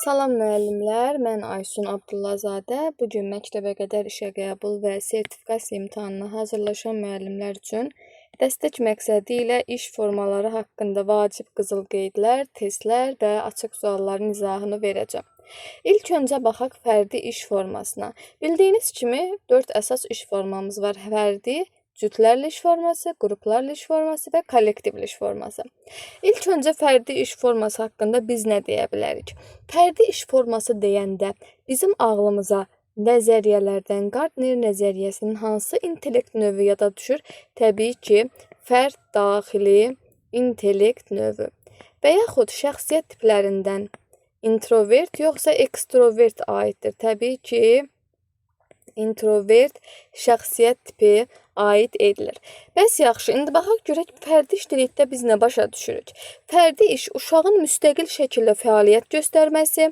Salam müəllimlər, mən Aysun Abdullazadə. Bu gün məktəbə qədər işə qəbul və sertifikasiya imtahanına hazırlaşan müəllimlər üçün dəstək məqsədi ilə iş formaları haqqında vacib qızıl qeydlər, testlər və açıq sualların izahını verəcəm. İlk öncə baxaq fərdi iş formasına. Bildiyiniz kimi 4 əsas iş formamız var: fərdi, cütlərlə iş forması, qruplarla iş forması və kollektivli iş forması. İlk öncə fərdi iş forması haqqında biz nə deyə bilərik? Fərdi iş forması deyəndə bizim ağlımıza nəzəriyyələrdən Gardner nəzəriyyəsinin hansı intellekt növü yada düşür? Təbii ki, fərd daxili intellekt növü və yaxud şəxsiyyət tiplərindən introvert yoxsa ekstrovert aiddir. Təbii ki, introvert şəxsiyyət tipi aid edilir. Bəs yaxşı, indi baxaq görək fərdi iş dedikdə biz nə başa düşürük? Fərdi iş uşağın müstəqil şəkildə fəaliyyət göstərməsi,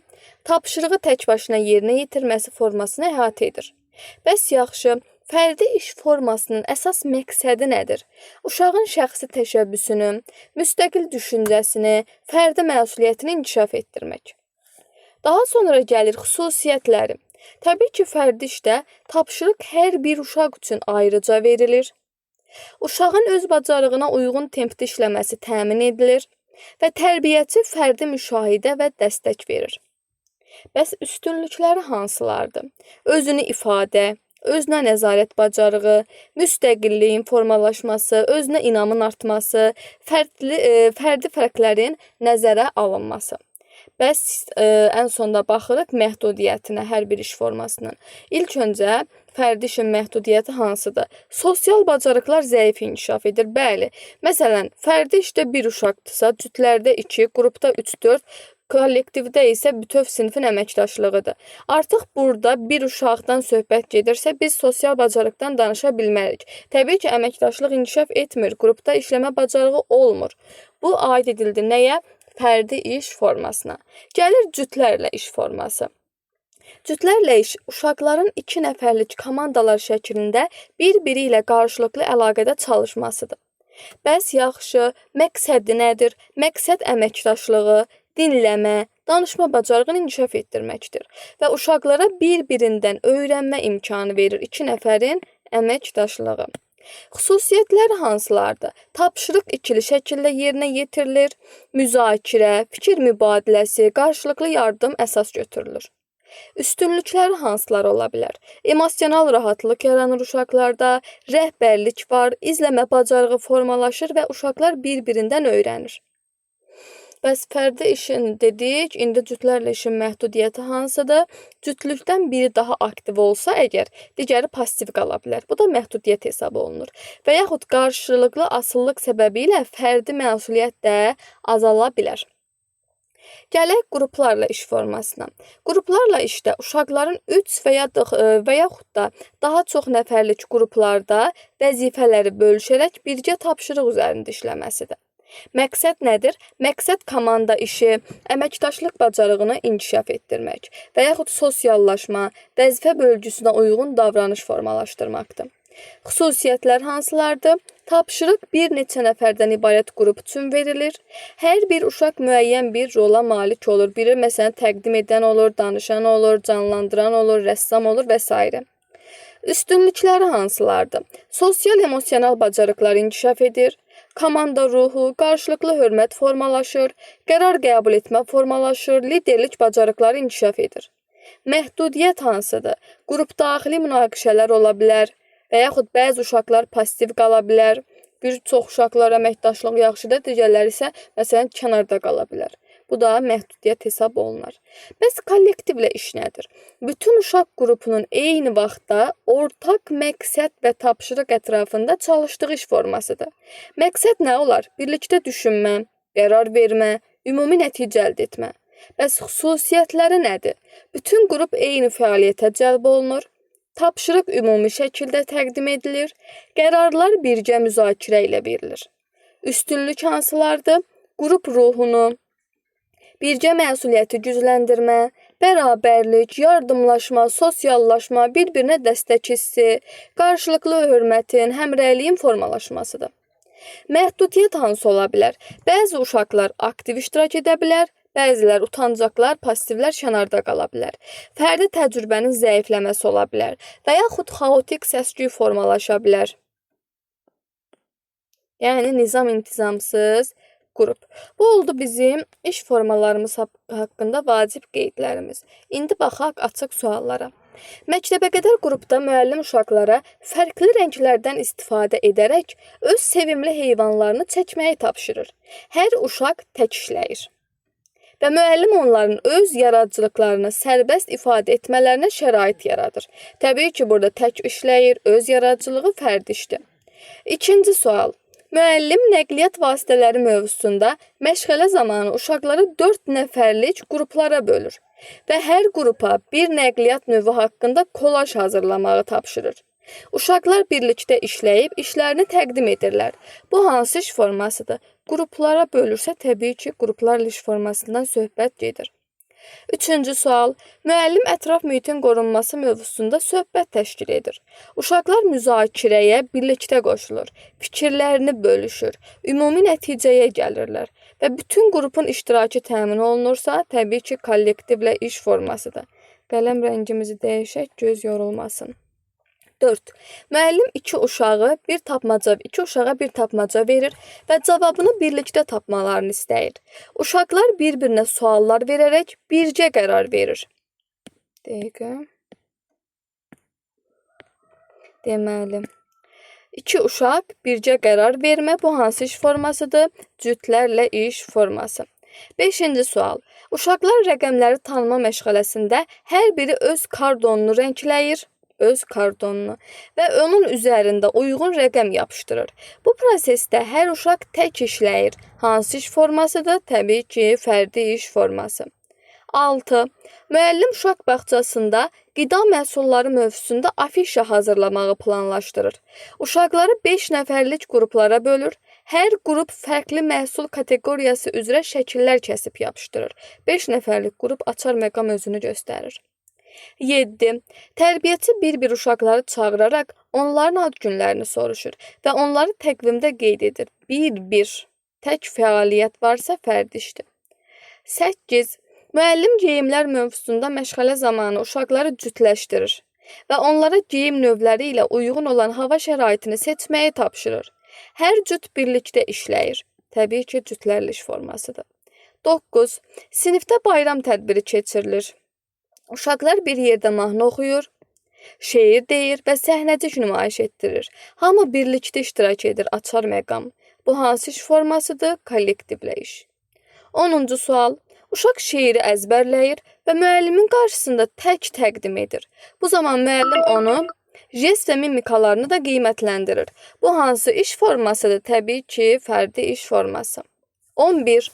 tapşırığı tək başına yerinə yetirməsi formasını əhatə edir. Bəs yaxşı, fərdi iş formasının əsas məqsədi nədir? Uşağın şəxsi təşəbbüsünü, müstəqil düşüncəsini, fərdi məsuliyyətini inkişaf etdirmək. Daha sonra gəlir xüsusiyyətləri. Təbii ki, fərdi işdə tapşırıq hər bir uşaq üçün ayrıca verilir. Uşağın öz bacarığına uyğun tempdə işləməsi təmin edilir və tərbiyəçi fərdi müşahidə və dəstək verir. Bəs üstünlükləri hansılardır? Özünü ifadə, özünə nəzarət bacarığı, müstəqilliyin formalaşması, özünə inamın artması, fərdi fərqlərin nəzərə alınması. Bəs ən sonda baxırıq məhdudiyyətinə hər bir iş formasının. İlk öncə fərdi işin məhdudiyyəti hansıdır? Sosial bacarıqlar zəif inkişaf edir. Bəli. Məsələn, fərdi işdə 1 uşaqdırsa, cütlərdə 2, qrupda 3-4, kollektivdə isə bütöv sinifin əməkdaşlığıdır. Artıq burada 1 uşaqdan söhbət gedirsə, biz sosial bacarıqdan danışa bilmərik. Təbii ki, əməkdaşlıq inkişaf etmir, qrupda işləmə bacarığı olmur. Bu aid edildi nəyə? Fərdi iş formasına. Gəlir cütlərlə iş forması. Cütlərlə iş uşaqların 2 nəfərlik komandalar şəklində bir-biri ilə qarşılıqlı əlaqədə çalışmasıdır. Bəs yaxşı, məqsədi nədir? Məqsəd əməkdaşlığı, dinləmə, danışma bacarığını inkişaf etdirməkdir və uşaqlara bir-birindən öyrənmə imkanı verir 2 nəfərin əməkdaşlığı. Xüsusiyyətləri hansılardır? Tapşırıq ikili şəkildə yerinə yetirilir, müzakirə, fikir mübadiləsi, qarşılıqlı yardım əsas götürülür. Üstünlükləri hansılar ola bilər? Emosional rahatlıq yaranır uşaqlarda, rəhbərlik var, izləmə bacarığı formalaşır və uşaqlar bir-birindən öyrənir. Bəs fərdi işin dedik, indi cütlərlə işin məhdudiyyəti hansıdır? Cütlükdən biri daha aktiv olsa əgər, digəri passiv qala bilər. Bu da məhdudiyyət hesab olunur. Və yaxud qarşılıqlı asıllıq səbəbi ilə fərdi məsuliyyət də azala bilər. Gələk qruplarla iş formasına. Qruplarla işdə uşaqların 3 və yaxud da daha çox nəfərlik qruplarda vəzifələri bölüşərək birgə tapşırıq üzərində işləməsidir. Məqsəd nədir? Məqsəd komanda işi, əməkdaşlıq bacarığını inkişaf etdirmək və yaxud sosiallaşma, vəzifə bölgüsünə uyğun davranış formalaşdırmaqdır. Xüsusiyyətlər hansılardır? Tapşırıq bir neçə nəfərdən ibarət qrup üçün verilir. Hər bir uşaq müəyyən bir rola malik olur. Biri məsələn təqdim edən olur, danışan olur, canlandıran olur, rəssam olur və s. Üstünlükləri hansılardır? Sosial-emosional bacarıqlar inkişaf edir. Komanda ruhu, qarşılıqlı hörmət formalaşır, qərar qəbul etmə formalaşır, liderlik bacarıqları inkişaf edir. Məhdudiyyət hansıdır? Qrup daxili münaqişələr ola bilər və yaxud bəzi uşaqlar passiv qala bilər. Bir çox uşaqlar əməkdaşlıq yaxşıdır, digərləri isə məsələn kənarda qala bilər. Bu da məhdudiyyət hesab olunar. Bəs kollektivlə iş nədir? Bütün uşaq qrupunun eyni vaxtda ortaq məqsəd və tapşırıq ətrafında çalışdığı iş formasıdır. Məqsəd nə olar? Birlikdə düşünmə, qərar vermə, ümumi nəticə əldə etmə. Bəs xüsusiyyətləri nədir? Bütün qrup eyni fəaliyyətə cəlb olunur. Tapşırıq ümumi şəkildə təqdim edilir. Qərarlar birgə müzakirə ilə verilir. Üstünlük hansılardır? Qrup ruhunu, birgə məsuliyyəti gücləndirmə, bərabərlik, yardımlaşma, sosiallaşma, bir-birinə dəstək hissi, qarşılıqlı hörmətin, həmrəyliyin formalaşmasıdır. Məhdudiyyət hansı ola bilər? Bəzi uşaqlar aktiv iştirak edə bilər, Bəzilər utancaqlar, passivlər kənarda qala bilər. Fərdi təcrübənin zəifləməsi ola bilər və yaxud xaotik səs-küy formalaşa bilər. Yəni nizam-intizamsız qrup. Bu oldu bizim iş formalarımız haqqında vacib qeydlərimiz. İndi baxaq açıq suallara. Məktəbəqədər qrupda müəllim uşaqlara fərqli rənglərdən istifadə edərək öz sevimli heyvanlarını çəkməyi tapşırır. Hər uşaq tək işləyir və müəllim onların öz yaradıcılıqlarını sərbəst ifadə etmələrinə şərait yaradır. Təbii ki, burada tək işləyir, öz yaradıcılığı fərdi işdir. İkinci sual. Müəllim nəqliyyat vasitələri mövzusunda məşğələ zamanı uşaqları 4 nəfərlik qruplara bölür və hər qrupa bir nəqliyyat növü haqqında kolaj hazırlamağı tapşırır. Uşaqlar birlikdə işləyib işlərini təqdim edirlər. Bu hansı iş formasıdır? Qruplara bölürsə təbii ki, qruplarla iş formasından söhbət gedir. Üçüncü sual. Müəllim ətraf mühitin qorunması mövzusunda söhbət təşkil edir. Uşaqlar müzakirəyə birlikdə qoşulur, fikirlərini bölüşür, ümumi nəticəyə gəlirlər və bütün qrupun iştirakı təmin olunursa, təbii ki, kollektivlə iş formasıdır. Qələm rəngimizi dəyişək, göz yorulmasın. 4. Müəllim iki uşağa bir tapmaca verir və cavabını birlikdə tapmalarını istəyir. Uşaqlar bir-birinə suallar verərək bircə qərar verir. Deməli, iki uşaq bircə qərar vermə, bu hansı iş formasıdır? Cütlərlə iş forması. 5-ci sual. Uşaqlar rəqəmləri tanıma məşğələsində hər biri öz kardonunu rəngləyir. Və onun üzərində uyğun rəqəm yapışdırır. Bu prosesdə hər uşaq tək işləyir. Hansı iş formasıdır? Təbii ki, fərdi iş forması. 6. Müəllim uşaq bağçasında qida məhsulları mövzusunda afişa hazırlamağı planlaşdırır. Uşaqları 5 nəfərlik qruplara bölür. Hər qrup fərqli məhsul kateqoriyası üzrə şəkillər kəsib yapışdırır. 5 nəfərlik qrup açar məqam özünü göstərir. 7. Tərbiyəçi bir-bir uşaqları çağıraraq onların ad günlərini soruşur və onları təqvimdə qeyd edir. Bir-bir tək fəaliyyət varsa fərdi işdir. 8. Müəllim geyimlər mövzusunda məşğələ zamanı uşaqları cütləşdirir və onlara geyim növləri ilə uyğun olan hava şəraitini seçməyi tapşırır. Hər cüt birlikdə işləyir. Təbii ki, cütlərlə iş formasıdır. 9. Sinifdə bayram tədbiri keçirilir. Uşaqlar bir yerdə mahnı oxuyur, şeir deyir və səhnəcik nümayiş etdirir. Hamı birlikdə iştirak edir, açar məqam. Bu hansı iş formasıdır? Kollektivlə iş. 10-cu sual. Uşaq şeiri əzbərləyir və müəllimin qarşısında tək təqdim edir. Bu zaman müəllim onu jest və mimikalarını da qiymətləndirir. Bu hansı iş formasıdır? Təbii ki, fərdi iş forması. 11.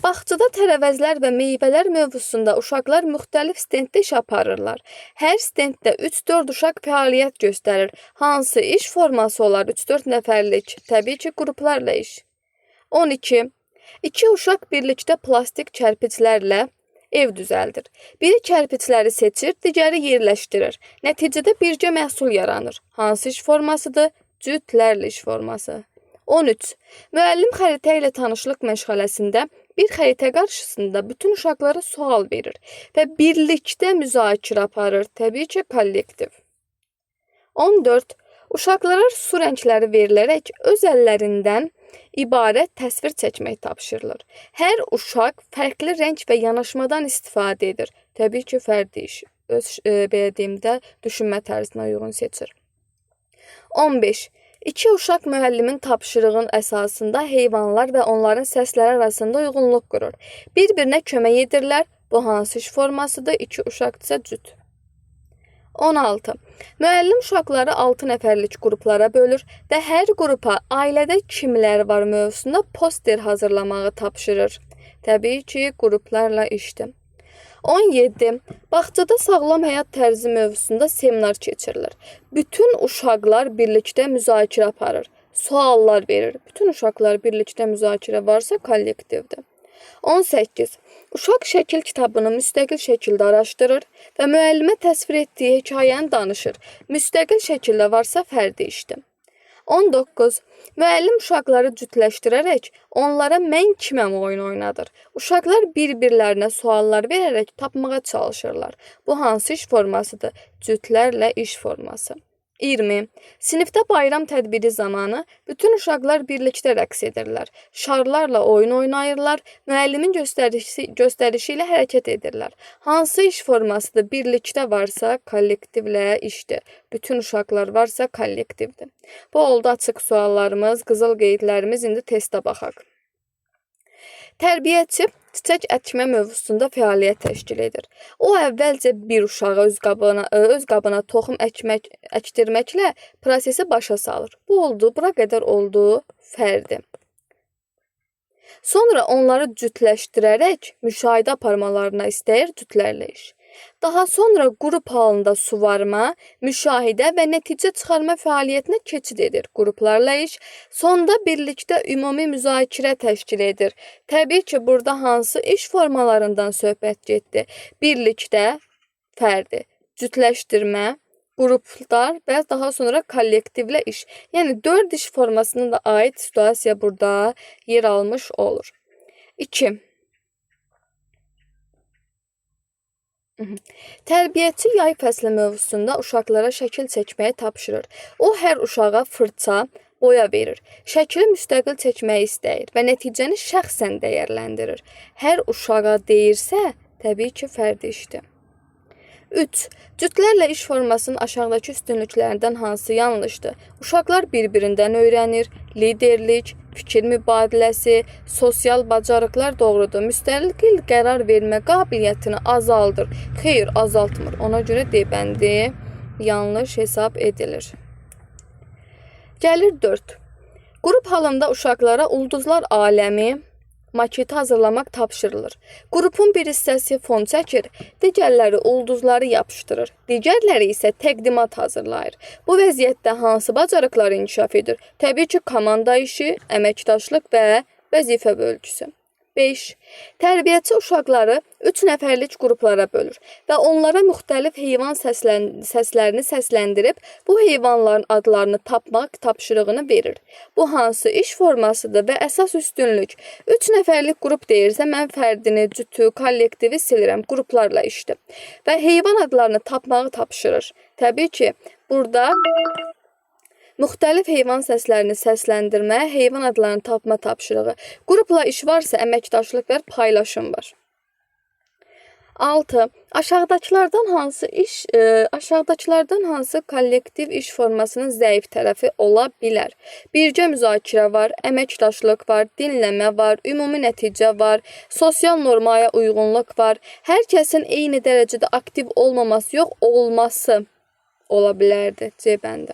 Bağçada tərəvəzlər və meyvələr mövzusunda uşaqlar müxtəlif stenddə iş aparırlar. Hər stenddə 3-4 uşaq fəaliyyət göstərir. Hansı iş forması olar? 3-4 nəfərlik. Təbii ki, qruplarla iş. 12. İki uşaq birlikdə plastik kərpiclərlə ev düzəldir. Biri kərpicləri seçir, digəri yerləşdirir. Nəticədə bircə məhsul yaranır. Hansı iş formasıdır? Cütlərlə iş forması. 13. Müəllim xəritə ilə tanışlıq məşğələsində bir xəritə qarşısında bütün uşaqlara sual verir və birlikdə müzakirə aparır. Təbii ki, kollektiv. 14. Uşaqlara su rəngləri verilərək öz əllərindən ibarət təsvir çəkmək tapşırılır. Hər uşaq fərqli rəng və yanaşmadan istifadə edir. Təbii ki, fərdi iş. Öz düşünmə tərzinə uyğun seçir. 15. İki uşaq müəllimin tapşırığının əsasında heyvanlar və onların səsləri arasında uyğunluq qurur. Bir-birinə kömək edirlər. Bu hansı iş formasıdır? İki uşaqdırsa cüt. 16. Müəllim uşaqları 6 nəfərlik qruplara bölür və hər qrupa ailədə kimlər var mövzusunda poster hazırlamağı tapşırır. Təbii ki, qruplarla işdir. 17. Bağçada sağlam həyat tərzi mövzusunda seminar keçirilir. Bütün uşaqlar birlikdə müzakirə aparır, suallar verir. Bütün uşaqlar birlikdə müzakirə varsa kollektivdir. 18. Uşaq şəkil kitabını müstəqil şəkildə araşdırır və müəllimə təsvir etdiyi hekayəni danışır. Müstəqil şəkildə varsa fərdi işdir. 19. Müəllim uşaqları cütləşdirərək onlara mən kiməm oyun oynadır. Uşaqlar bir-birlərinə suallar verərək tapmağa çalışırlar. Bu hansı iş formasıdır? Cütlərlə iş forması. 20. Sinifdə bayram tədbiri zamanı bütün uşaqlar birlikdə rəqs edirlər. Şarlarla oyun oynayırlar, müəllimin göstərişi ilə hərəkət edirlər. Hansı iş formasıdır? Birlikdə varsa kollektivlə işdir. Bütün uşaqlar varsa kollektivdir. Bu oldu açıq suallarımız, qızıl qeydlərimiz. İndi testə baxaq. Tərbiyəçi çiçək əkmə mövzusunda fəaliyyət təşkil edir. O əvvəlcə bir uşağa öz qabına toxum əkdirməklə prosesi başa salır. Bu oldu, bura qədər oldu fərdi. Sonra onları cütləşdirərək müşahidə aparmalarına istəyir cütlərlə iş. Daha sonra qrup halında suvarma, müşahidə və nəticə çıxarma fəaliyyətinə keçid edir. Qruplarla iş, sonda birlikdə ümumi müzakirə təşkil edir. Təbii ki, burada hansı iş formalarından söhbət getdi? Birlikdə fərdi, cütləşdirmə, qruplar və daha sonra kollektivlə iş. Yəni 4 iş formasına da aid situasiya burada yer almış olur. 2. Tərbiyəçi yay fəsli mövzusunda uşaqlara şəkil çəkməyi tapşırır. O hər uşağa fırça, boya verir. Şəkili müstəqil çəkməyi istəyir və nəticəni şəxsən dəyərləndirir. Hər uşağa deyirsə, təbii ki, fərdi işdir. 3. Cütlərlə iş formasının aşağıdakı üstünlüklərindən hansı yanlışdır? Uşaqlar bir-birindən öyrənir, liderlik, fikir mübadiləsi, sosial bacarıqlar doğrudur. Müstəqil qərar vermə qabiliyyətini azaldır. Xeyr, azaltmır. Ona görə D bəndi yanlış hesab edilir. Gəlir 4. Qrup halında uşaqlara ulduzlar aləmi maketi hazırlamaq tapşırılır. Qrupun bir hissəsi fon çəkir, digərləri ulduzları yapışdırır, digərləri isə təqdimat hazırlayır. Bu vəziyyətdə hansı bacarıqlar inkişaf edir? Təbii ki, komanda işi, əməkdaşlıq və vəzifə bölgüsü. 5. Tərbiyəçi uşaqları 3 nəfərlik qruplara bölür və onlara müxtəlif heyvan səslərini səsləndirib bu heyvanların adlarını tapmaq tapşırığını verir. Bu hansı iş formasıdır və əsas üstünlük? 3 nəfərlik qrup deyirsə, mən fərdini, cütü, kollektivi silirəm, qruplarla işdir. Və heyvan adlarını tapmağı tapşırır. Təbii ki, burada müxtəlif heyvan səslərini səsləndirmə, heyvan adlarını tapma tapşırığı. Qrupla iş varsa əməkdaşlıq var, paylaşım var. 6. Aşağıdakılardan hansı kollektiv iş formasının zəif tərəfi ola bilər? Birgə müzakirə var, əməkdaşlıq var, dinləmə var, ümumi nəticə var, sosial normaya uyğunluq var. Hər kəsin eyni dərəcədə aktiv olmaması yox, olması ola bilərdi. C bəndi.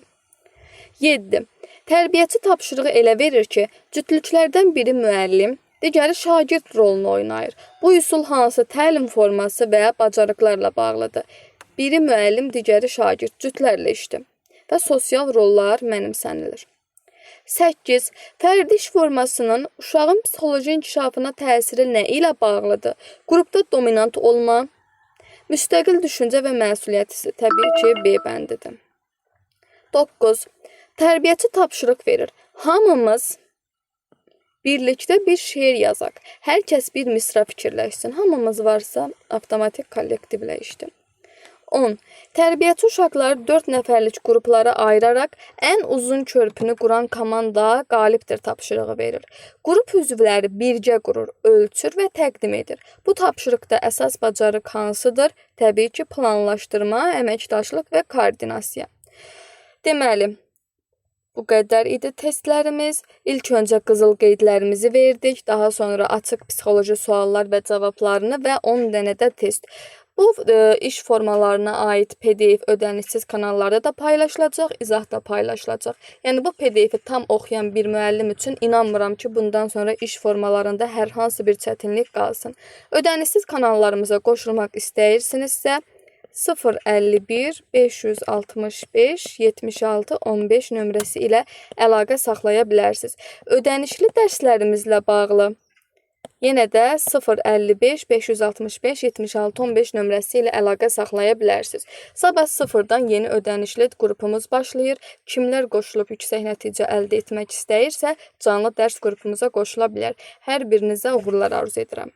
7. Tərbiyəçi tapşırığı elə verir ki, cütlüklərdən biri müəllim, digəri şagird rolunu oynayır. Bu üsul hansı təlim forması və ya bacarıqlarla bağlıdır? Biri müəllim, digəri şagird, cütlərlə işdir və sosial rollar mənimsənilir. 8. Fərdi iş formasının uşağın psixoloji inkişafına təsiri nə ilə bağlıdır? Qrupda dominant olma, müstəqil düşüncə və məsuliyyət hissi, təbii ki, B bəndidir. 9. Tərbiyəçi tapşırıq verir. Hamımız birlikdə bir şeir yazaq. Hər kəs bir misra fikirləşsin. Hamımız varsa, avtomatik kollektivlə işdir. 10. Tərbiyəçi uşaqları 4 nəfərlik qruplara ayıraraq ən uzun körpünü quran komanda qalibdir tapşırığı verir. Qrup üzvləri birgə qurur, ölçür və təqdim edir. Bu tapşırıqda əsas bacarıq hansıdır? Təbii ki, planlaşdırma, əməkdaşlıq və koordinasiya. Deməli, bu qədər idi testlərimiz. İlk öncə qızıl qeydlərimizi verdik. Daha sonra açıq psixoloji suallar və cavablarını və 10 dənə də test. Bu iş formalarına aid PDF ödənişsiz kanallarda da paylaşılacaq, izah da paylaşılacaq. Yəni bu PDF-i tam oxuyan bir müəllim üçün inanmıram ki, bundan sonra iş formalarında hər hansı bir çətinlik qalsın. Ödənişsiz kanallarımıza qoşulmaq istəyirsinizsə 051 565 76 15 nömrəsi ilə əlaqə saxlaya bilərsiniz. Ödənişli dərslərimizlə bağlı Yenə də 055 565 76 15 nömrəsi ilə əlaqə saxlaya bilərsiniz. Sabah 0-dan yeni ödənişli qrupumuz başlayır. Kimlər qoşulub yüksək nəticə əldə etmək istəyirsə, canlı dərs qrupumuza qoşula bilər. Hər birinizə uğurlar arzu edirəm.